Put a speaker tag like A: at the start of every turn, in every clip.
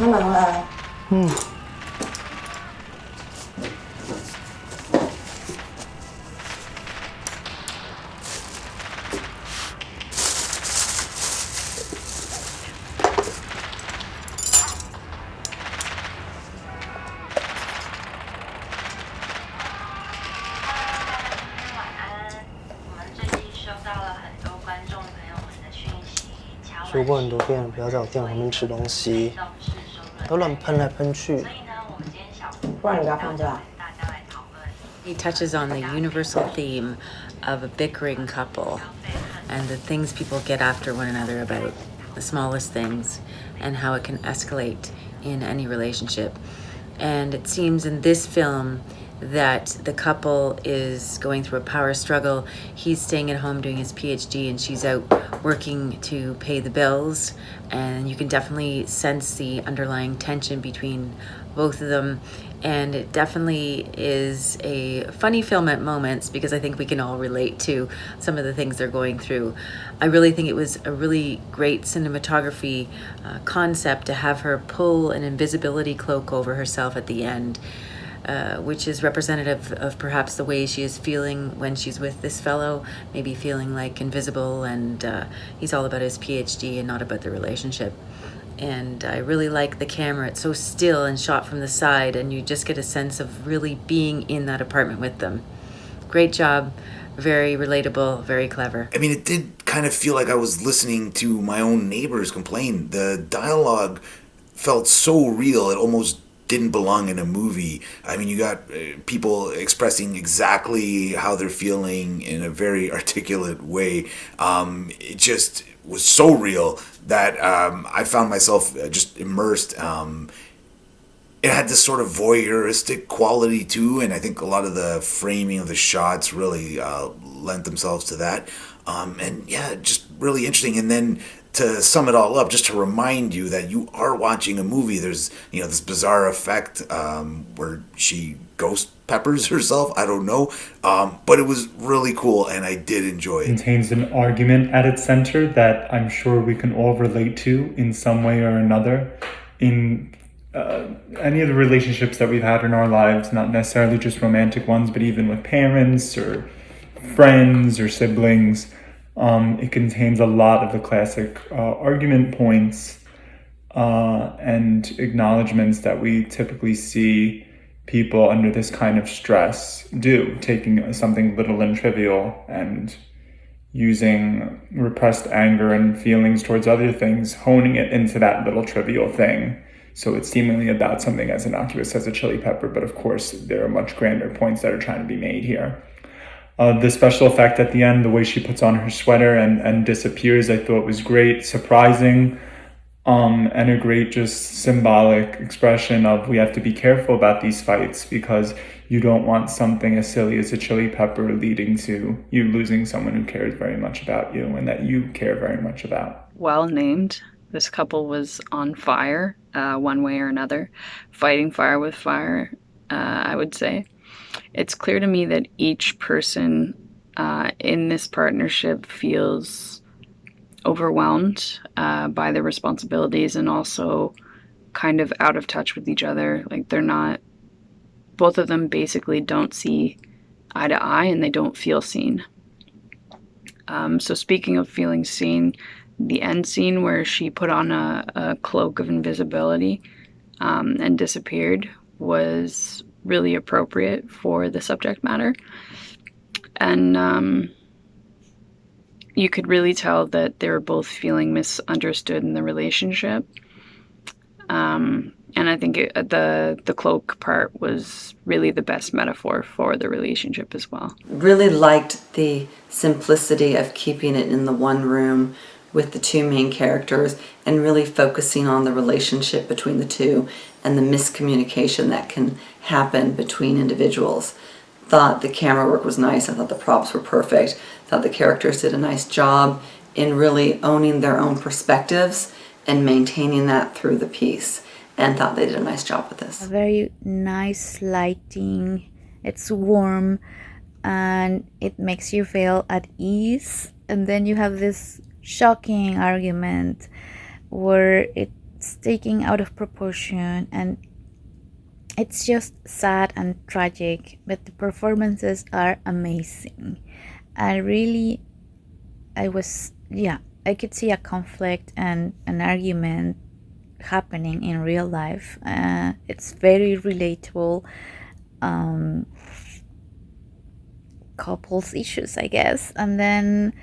A: 他拿来。
B: 说过很多遍，不要在我店旁边吃东西，都乱喷来喷去。
A: 不然你不要放假。
C: He touches on the universal theme of a bickering couple and the things people get after one another about, the smallest things, and how it can escalate in any relationship. And it seems in this film that the couple is going through a power struggle. He's staying at home doing his PhD and she's out working to pay the bills. And you can definitely sense the underlying tension between both of them. And it definitely is a funny film at moments because I think we can all relate to some of the things they're going through. I really think it was a really great cinematography concept to have her pull an invisibility cloak over herself at the end. Which is representative of perhaps the way she is feeling when she's with this fellow, maybe feeling like invisible, and he's all about his PhD and not about the relationship. And I really like the camera. It's so still and shot from the side, and you just get a sense of really being in that apartment with them. Great job. Very relatable, very clever.
D: I mean, it did kind of feel like I was listening to my own neighbors complain. The dialogue felt so real, it almost didn't belong in a movie. I mean, you got people expressing exactly how they're feeling in a very articulate way. It just was so real that I found myself just immersed. It had this sort of voyeuristic quality too, and I think a lot of the framing of the shots really lent themselves to that. And yeah, just really interesting. And then to sum it all up, just to remind you that you are watching a movie. There's, this bizarre effect where she ghost peppers herself. I don't know. But it was really cool, and I did enjoy it.
E: It contains an argument at its center that I'm sure we can all relate to in some way or another in any of the relationships that we've had in our lives, not necessarily just romantic ones, but even with parents or friends or siblings. It contains a lot of the classic argument points and acknowledgments that we typically see people under this kind of stress do, taking something little and trivial and using repressed anger and feelings towards other things, honing it into that little trivial thing. So it's seemingly about something as innocuous as a chili pepper, but of course there are much grander points that are trying to be made here. The special effect at the end, the way she puts on her sweater and disappears, I thought was great, surprising, and a great just symbolic expression of we have to be careful about these fights because you don't want something as silly as a chili pepper leading to you losing someone who cares very much about you and that you care very much about.
F: Well named. This couple was on fire, one way or another, fighting fire with fire, I would say. It's clear to me that each person in this partnership feels overwhelmed by their responsibilities and also kind of out of touch with each other. Like both of them basically don't see eye to eye and they don't feel seen. So speaking of feeling seen, the end scene where she put on a cloak of invisibility and disappeared was really appropriate for the subject matter. And you could really tell that they were both feeling misunderstood in the relationship. And I think the cloak part was really the best metaphor for the relationship as well.
A: Really liked the simplicity of keeping it in the one room with the two main characters and really focusing on the relationship between the two and the miscommunication that can happen between individuals. Thought the camera work was nice. I thought the props were perfect. Thought the characters did a nice job in really owning their own perspectives and maintaining that through the piece, and thought they did a nice job with this.
G: A very nice lighting. It's warm and it makes you feel at ease. And then you have this shocking argument where it it's taken out of proportion, and it's just sad and tragic, but the performances are amazing. I could see a conflict and an argument happening in real life. It's very relatable couples issues, I guess. And then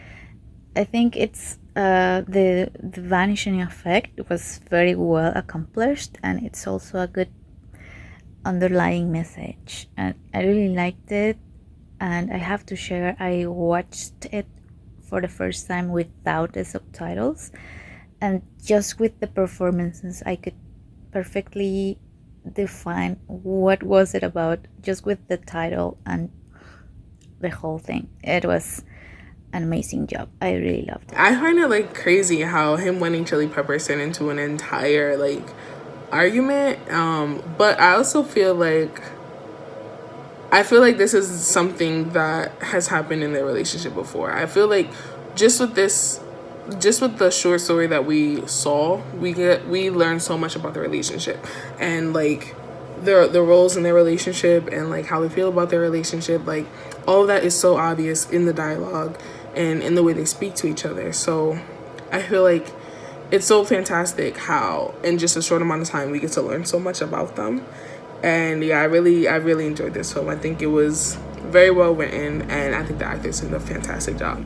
G: I think it's the vanishing effect was very well accomplished, and it's also a good underlying message, and I really liked it. And I have to share, I watched it for the first time without the subtitles, and just with the performances I could perfectly define what was it about just with the title and the whole thing. It was an amazing job. I really loved it.
H: I find it like crazy how him winning Chili Peppers turned into an entire like argument, but I also feel like this is something that has happened in their relationship before. I feel like just with the short story that we saw, we learned so much about the relationship and like the roles in their relationship and like how they feel about their relationship. Like all of that is so obvious in the dialogue and in the way they speak to each other. So I feel like it's so fantastic how in just a short amount of time we get to learn so much about them. And yeah, I really enjoyed this film. I think it was very well written, and I think the actors did a fantastic job.